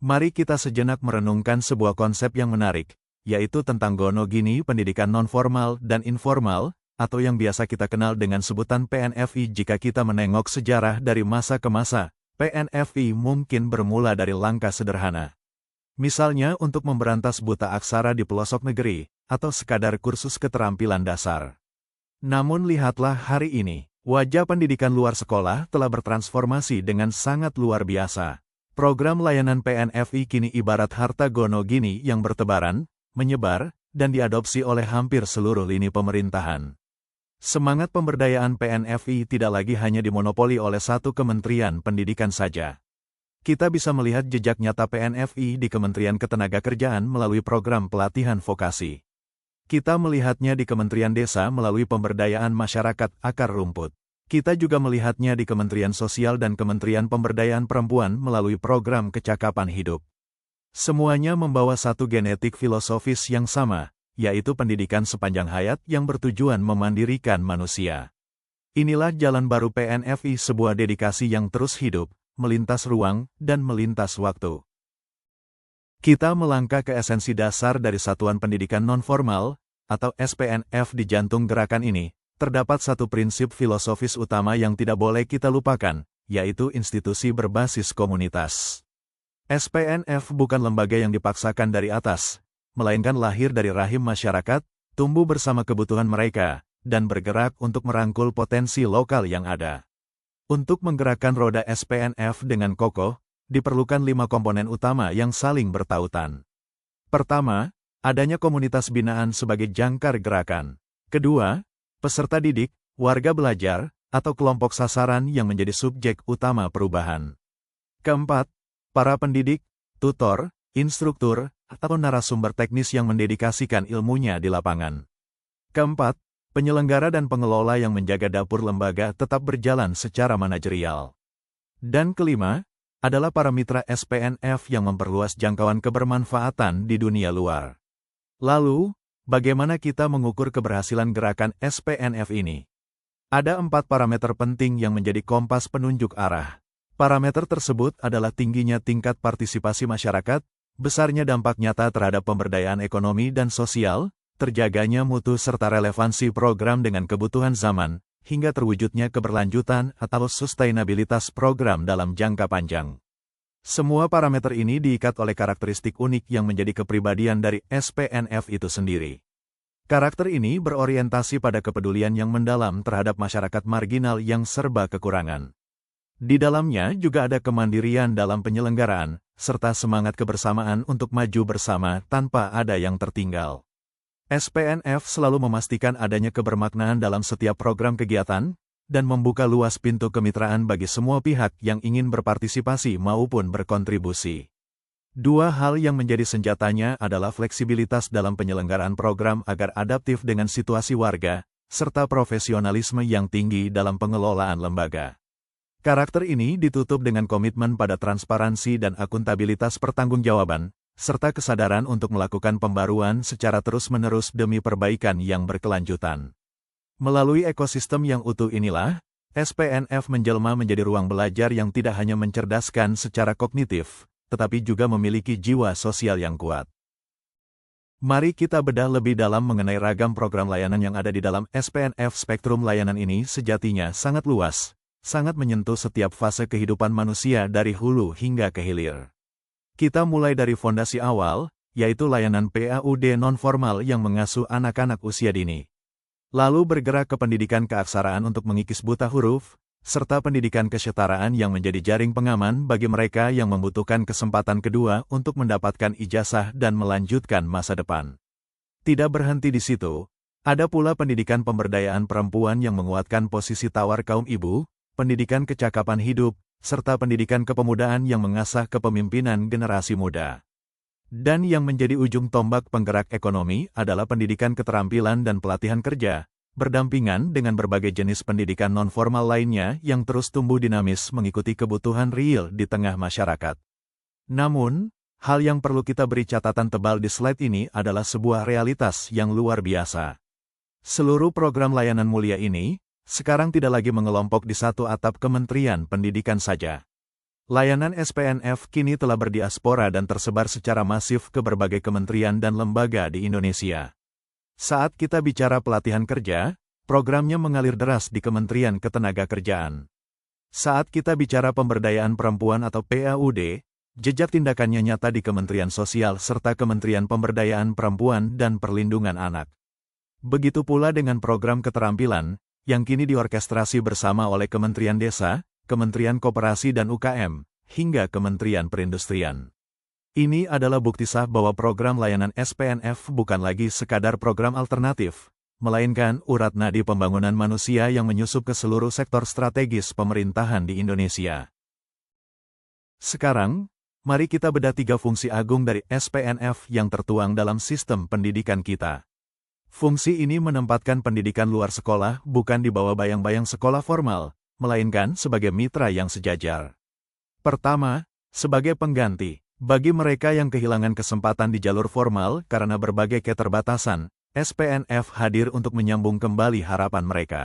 Mari kita sejenak merenungkan sebuah konsep yang menarik, yaitu tentang Gono Gini pendidikan nonformal dan informal, atau yang biasa kita kenal dengan sebutan PNFI. Jika kita menengok sejarah dari masa ke masa, PNFI mungkin bermula dari langkah sederhana. Misalnya untuk memberantas buta aksara di pelosok negeri, atau sekadar kursus keterampilan dasar. Namun lihatlah hari ini, wajah pendidikan luar sekolah telah bertransformasi dengan sangat luar biasa. Program layanan PNFI kini ibarat harta Gono Gini yang bertebaran, menyebar, dan diadopsi oleh hampir seluruh lini pemerintahan. Semangat pemberdayaan PNFI tidak lagi hanya dimonopoli oleh satu kementerian pendidikan saja. Kita bisa melihat jejak nyata PNFI di Kementerian Ketenagakerjaan melalui program pelatihan vokasi. Kita melihatnya di Kementerian Desa melalui pemberdayaan masyarakat akar rumput. Kita juga melihatnya di Kementerian Sosial dan Kementerian Pemberdayaan Perempuan melalui program kecakapan hidup. Semuanya membawa satu genetik filosofis yang sama, yaitu pendidikan sepanjang hayat yang bertujuan memandirikan manusia. Inilah jalan baru PNFI, sebuah dedikasi yang terus hidup, melintas ruang, dan melintas waktu. Kita melangkah ke esensi dasar dari Satuan Pendidikan Nonformal, atau SPNF. Di jantung gerakan ini, terdapat satu prinsip filosofis utama yang tidak boleh kita lupakan, yaitu institusi berbasis komunitas. SPNF bukan lembaga yang dipaksakan dari atas, melainkan lahir dari rahim masyarakat, tumbuh bersama kebutuhan mereka, dan bergerak untuk merangkul potensi lokal yang ada. Untuk menggerakkan roda SPNF dengan kokoh, diperlukan 5 komponen utama yang saling bertautan. Pertama, adanya komunitas binaan sebagai jangkar gerakan. Kedua, peserta didik, warga belajar, atau kelompok sasaran yang menjadi subjek utama perubahan. Keempat, para pendidik, tutor, instruktur, atau narasumber teknis yang mendedikasikan ilmunya di lapangan. Keempat, penyelenggara dan pengelola yang menjaga dapur lembaga tetap berjalan secara manajerial. Dan kelima, adalah para mitra SPNF yang memperluas jangkauan kebermanfaatan di dunia luar. Lalu, bagaimana kita mengukur keberhasilan gerakan SPNF ini? Ada 4 parameter penting yang menjadi kompas penunjuk arah. Parameter tersebut adalah tingginya tingkat partisipasi masyarakat, besarnya dampak nyata terhadap pemberdayaan ekonomi dan sosial, terjaganya mutu serta relevansi program dengan kebutuhan zaman, hingga terwujudnya keberlanjutan atau sustainabilitas program dalam jangka panjang. Semua parameter ini diikat oleh karakteristik unik yang menjadi kepribadian dari SPNF itu sendiri. Karakter ini berorientasi pada kepedulian yang mendalam terhadap masyarakat marginal yang serba kekurangan. Di dalamnya juga ada kemandirian dalam penyelenggaraan, serta semangat kebersamaan untuk maju bersama tanpa ada yang tertinggal. SPNF selalu memastikan adanya kebermaknaan dalam setiap program kegiatan, dan membuka luas pintu kemitraan bagi semua pihak yang ingin berpartisipasi maupun berkontribusi. 2 hal yang menjadi senjatanya adalah fleksibilitas dalam penyelenggaraan program agar adaptif dengan situasi warga, serta profesionalisme yang tinggi dalam pengelolaan lembaga. Karakter ini ditutup dengan komitmen pada transparansi dan akuntabilitas pertanggungjawaban, serta kesadaran untuk melakukan pembaruan secara terus-menerus demi perbaikan yang berkelanjutan. Melalui ekosistem yang utuh inilah, SPNF menjelma menjadi ruang belajar yang tidak hanya mencerdaskan secara kognitif, tetapi juga memiliki jiwa sosial yang kuat. Mari kita bedah lebih dalam mengenai ragam program layanan yang ada di dalam SPNF. Spektrum layanan ini sejatinya sangat luas, sangat menyentuh setiap fase kehidupan manusia dari hulu hingga ke hilir. Kita mulai dari fondasi awal, yaitu layanan PAUD nonformal yang mengasuh anak-anak usia dini. Lalu bergerak ke pendidikan keaksaraan untuk mengikis buta huruf, serta pendidikan kesetaraan yang menjadi jaring pengaman bagi mereka yang membutuhkan kesempatan kedua untuk mendapatkan ijazah dan melanjutkan masa depan. Tidak berhenti di situ, ada pula pendidikan pemberdayaan perempuan yang menguatkan posisi tawar kaum ibu, pendidikan kecakapan hidup, serta pendidikan kepemudaan yang mengasah kepemimpinan generasi muda. Dan yang menjadi ujung tombak penggerak ekonomi adalah pendidikan keterampilan dan pelatihan kerja, berdampingan dengan berbagai jenis pendidikan nonformal lainnya yang terus tumbuh dinamis mengikuti kebutuhan real di tengah masyarakat. Namun, hal yang perlu kita beri catatan tebal di slide ini adalah sebuah realitas yang luar biasa. Seluruh program layanan mulia ini, sekarang tidak lagi mengelompok di satu atap Kementerian Pendidikan saja. Layanan SPNF kini telah berdiaspora dan tersebar secara masif ke berbagai kementerian dan lembaga di Indonesia. Saat kita bicara pelatihan kerja, programnya mengalir deras di Kementerian Ketenagakerjaan. Saat kita bicara pemberdayaan perempuan atau PAUD, jejak tindakannya nyata di Kementerian Sosial serta Kementerian Pemberdayaan Perempuan dan Perlindungan Anak. Begitu pula dengan program keterampilan, yang kini diorkestrasi bersama oleh Kementerian Desa, Kementerian Koperasi dan UKM, hingga Kementerian Perindustrian. Ini adalah bukti sah bahwa program layanan SPNF bukan lagi sekadar program alternatif, melainkan urat nadi pembangunan manusia yang menyusup ke seluruh sektor strategis pemerintahan di Indonesia. Sekarang, mari kita bedah 3 fungsi agung dari SPNF yang tertuang dalam sistem pendidikan kita. Fungsi ini menempatkan pendidikan luar sekolah bukan di bawah bayang-bayang sekolah formal, melainkan sebagai mitra yang sejajar. Pertama, sebagai pengganti, bagi mereka yang kehilangan kesempatan di jalur formal karena berbagai keterbatasan, SPNF hadir untuk menyambung kembali harapan mereka.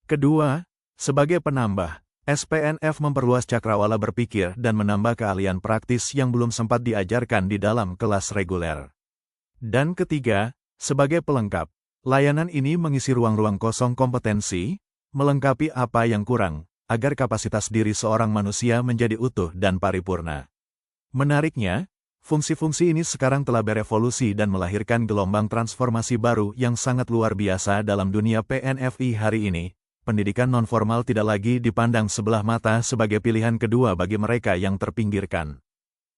Kedua, sebagai penambah, SPNF memperluas cakrawala berpikir dan menambah keahlian praktis yang belum sempat diajarkan di dalam kelas reguler. Dan ketiga, sebagai pelengkap, layanan ini mengisi ruang-ruang kosong kompetensi, melengkapi apa yang kurang, agar kapasitas diri seorang manusia menjadi utuh dan paripurna. Menariknya, fungsi-fungsi ini sekarang telah berevolusi dan melahirkan gelombang transformasi baru yang sangat luar biasa dalam dunia PNFI hari ini. Pendidikan nonformal tidak lagi dipandang sebelah mata sebagai pilihan kedua bagi mereka yang terpinggirkan.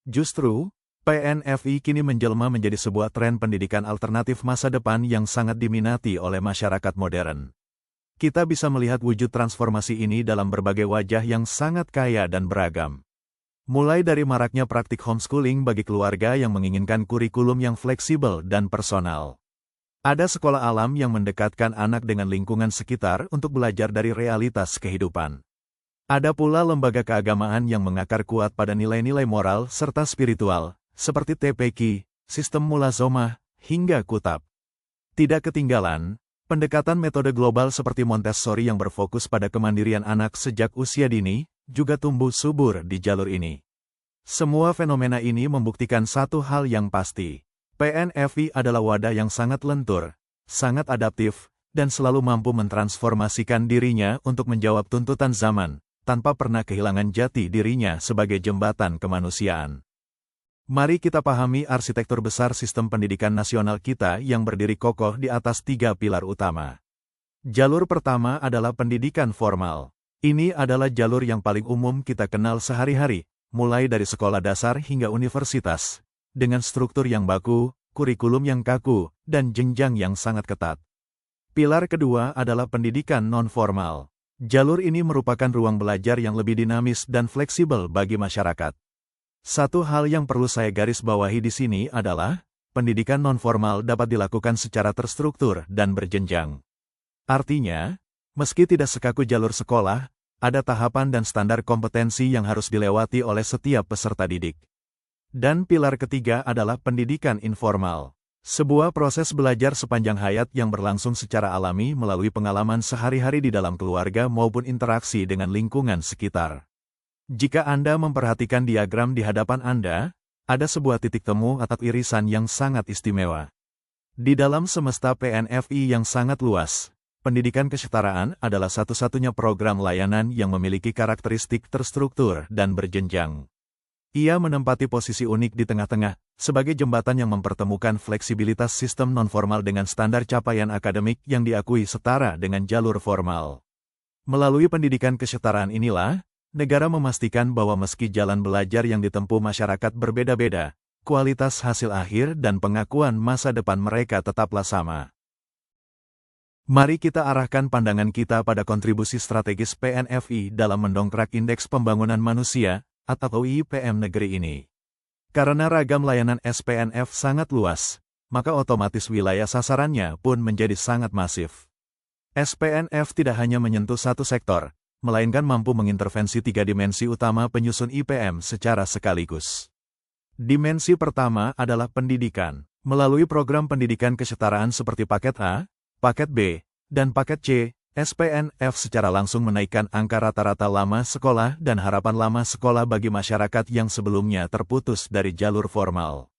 Justru, PNFI kini menjelma menjadi sebuah tren pendidikan alternatif masa depan yang sangat diminati oleh masyarakat modern. Kita bisa melihat wujud transformasi ini dalam berbagai wajah yang sangat kaya dan beragam. Mulai dari maraknya praktik homeschooling bagi keluarga yang menginginkan kurikulum yang fleksibel dan personal. Ada sekolah alam yang mendekatkan anak dengan lingkungan sekitar untuk belajar dari realitas kehidupan. Ada pula lembaga keagamaan yang mengakar kuat pada nilai-nilai moral serta spiritual, seperti TPQ, sistem mulazomah, hingga kutab. Tidak ketinggalan, pendekatan metode global seperti Montessori yang berfokus pada kemandirian anak sejak usia dini, juga tumbuh subur di jalur ini. Semua fenomena ini membuktikan satu hal yang pasti. PNFI adalah wadah yang sangat lentur, sangat adaptif, dan selalu mampu mentransformasikan dirinya untuk menjawab tuntutan zaman, tanpa pernah kehilangan jati dirinya sebagai jembatan kemanusiaan. Mari kita pahami arsitektur besar sistem pendidikan nasional kita yang berdiri kokoh di atas 3 pilar utama. Jalur pertama adalah pendidikan formal. Ini adalah jalur yang paling umum kita kenal sehari-hari, mulai dari sekolah dasar hingga universitas, dengan struktur yang baku, kurikulum yang kaku, dan jenjang yang sangat ketat. Pilar kedua adalah pendidikan non-formal. Jalur ini merupakan ruang belajar yang lebih dinamis dan fleksibel bagi masyarakat. Satu hal yang perlu saya garis bawahi di sini adalah, pendidikan non-formal dapat dilakukan secara terstruktur dan berjenjang. Artinya, meski tidak sekaku jalur sekolah, ada tahapan dan standar kompetensi yang harus dilewati oleh setiap peserta didik. Dan pilar ketiga adalah pendidikan informal. Sebuah proses belajar sepanjang hayat yang berlangsung secara alami melalui pengalaman sehari-hari di dalam keluarga maupun interaksi dengan lingkungan sekitar. Jika Anda memperhatikan diagram di hadapan Anda, ada sebuah titik temu atau irisan yang sangat istimewa. Di dalam semesta PNFI yang sangat luas, pendidikan kesetaraan adalah satu-satunya program layanan yang memiliki karakteristik terstruktur dan berjenjang. Ia menempati posisi unik di tengah-tengah, sebagai jembatan yang mempertemukan fleksibilitas sistem nonformal dengan standar capaian akademik yang diakui setara dengan jalur formal. Melalui pendidikan kesetaraan inilah, negara memastikan bahwa meski jalan belajar yang ditempuh masyarakat berbeda-beda, kualitas hasil akhir dan pengakuan masa depan mereka tetaplah sama. Mari kita arahkan pandangan kita pada kontribusi strategis PNFI dalam mendongkrak Indeks Pembangunan Manusia, atau IPM negeri ini. Karena ragam layanan SPNF sangat luas, maka otomatis wilayah sasarannya pun menjadi sangat masif. SPNF tidak hanya menyentuh satu sektor, melainkan mampu mengintervensi 3 dimensi utama penyusun IPM secara sekaligus. Dimensi pertama adalah pendidikan. Melalui program pendidikan kesetaraan seperti paket A, paket B, dan paket C, SPNF secara langsung menaikkan angka rata-rata lama sekolah dan harapan lama sekolah bagi masyarakat yang sebelumnya terputus dari jalur formal.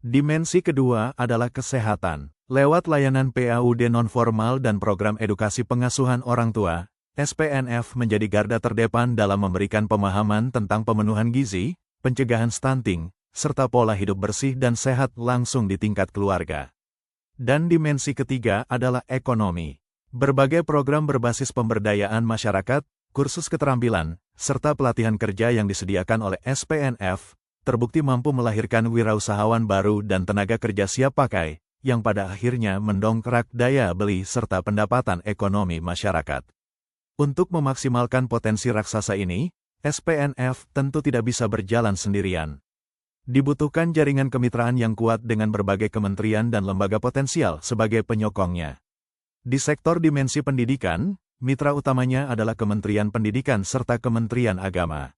Dimensi kedua adalah kesehatan. Lewat layanan PAUD non-formal dan program edukasi pengasuhan orang tua, SPNF menjadi garda terdepan dalam memberikan pemahaman tentang pemenuhan gizi, pencegahan stunting, serta pola hidup bersih dan sehat langsung di tingkat keluarga. Dan dimensi ketiga adalah ekonomi. Berbagai program berbasis pemberdayaan masyarakat, kursus keterampilan, serta pelatihan kerja yang disediakan oleh SPNF, terbukti mampu melahirkan wirausahawan baru dan tenaga kerja siap pakai, yang pada akhirnya mendongkrak daya beli serta pendapatan ekonomi masyarakat. Untuk memaksimalkan potensi raksasa ini, SPNF tentu tidak bisa berjalan sendirian. Dibutuhkan jaringan kemitraan yang kuat dengan berbagai kementerian dan lembaga potensial sebagai penyokongnya. Di sektor dimensi pendidikan, mitra utamanya adalah Kementerian Pendidikan serta Kementerian Agama.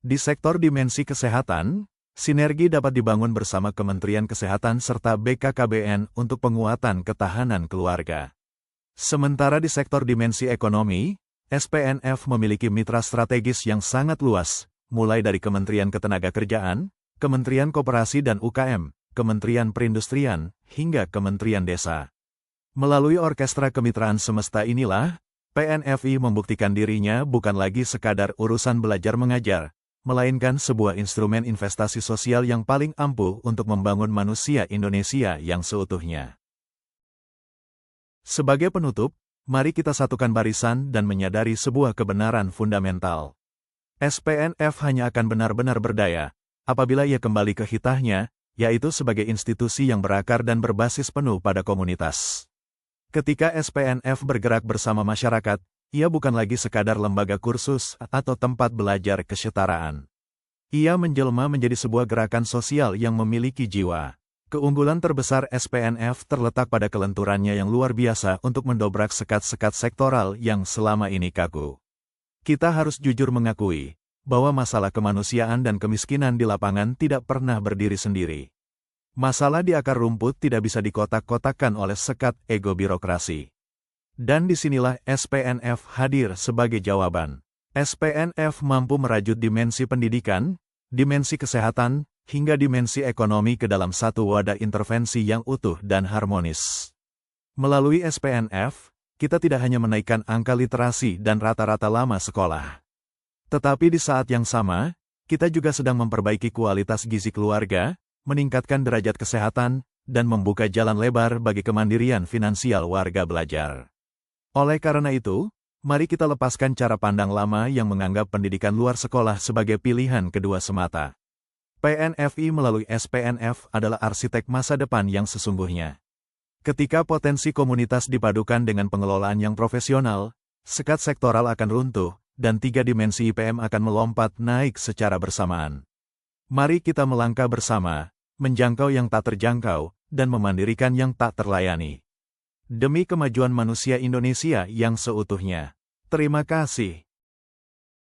Di sektor dimensi kesehatan, sinergi dapat dibangun bersama Kementerian Kesehatan serta BKKBN untuk penguatan ketahanan keluarga. Sementara di sektor dimensi ekonomi, SPNF memiliki mitra strategis yang sangat luas, mulai dari Kementerian Ketenagakerjaan, Kementerian Koperasi dan UKM, Kementerian Perindustrian, hingga Kementerian Desa. Melalui orkestra kemitraan semesta inilah, PNFI membuktikan dirinya bukan lagi sekadar urusan belajar mengajar, melainkan sebuah instrumen investasi sosial yang paling ampuh untuk membangun manusia Indonesia yang seutuhnya. Sebagai penutup, mari kita satukan barisan dan menyadari sebuah kebenaran fundamental. SPNF hanya akan benar-benar berdaya apabila ia kembali ke hitahnya, yaitu sebagai institusi yang berakar dan berbasis penuh pada komunitas. Ketika SPNF bergerak bersama masyarakat, ia bukan lagi sekadar lembaga kursus atau tempat belajar kesetaraan. Ia menjelma menjadi sebuah gerakan sosial yang memiliki jiwa. Keunggulan terbesar SPNF terletak pada kelenturannya yang luar biasa untuk mendobrak sekat-sekat sektoral yang selama ini kaku. Kita harus jujur mengakui bahwa masalah kemanusiaan dan kemiskinan di lapangan tidak pernah berdiri sendiri. Masalah di akar rumput tidak bisa dikotak-kotakkan oleh sekat ego birokrasi. Dan disinilah SPNF hadir sebagai jawaban. SPNF mampu merajut dimensi pendidikan, dimensi kesehatan, hingga dimensi ekonomi ke dalam satu wadah intervensi yang utuh dan harmonis. Melalui SPNF, kita tidak hanya menaikkan angka literasi dan rata-rata lama sekolah. Tetapi di saat yang sama, kita juga sedang memperbaiki kualitas gizi keluarga, meningkatkan derajat kesehatan, dan membuka jalan lebar bagi kemandirian finansial warga belajar. Oleh karena itu, mari kita lepaskan cara pandang lama yang menganggap pendidikan luar sekolah sebagai pilihan kedua semata. PNFI melalui SPNF adalah arsitek masa depan yang sesungguhnya. Ketika potensi komunitas dipadukan dengan pengelolaan yang profesional, sekat sektoral akan runtuh, dan tiga dimensi IPM akan melompat naik secara bersamaan. Mari kita melangkah bersama, menjangkau yang tak terjangkau, dan memandirikan yang tak terlayani. Demi kemajuan manusia Indonesia yang seutuhnya. Terima kasih.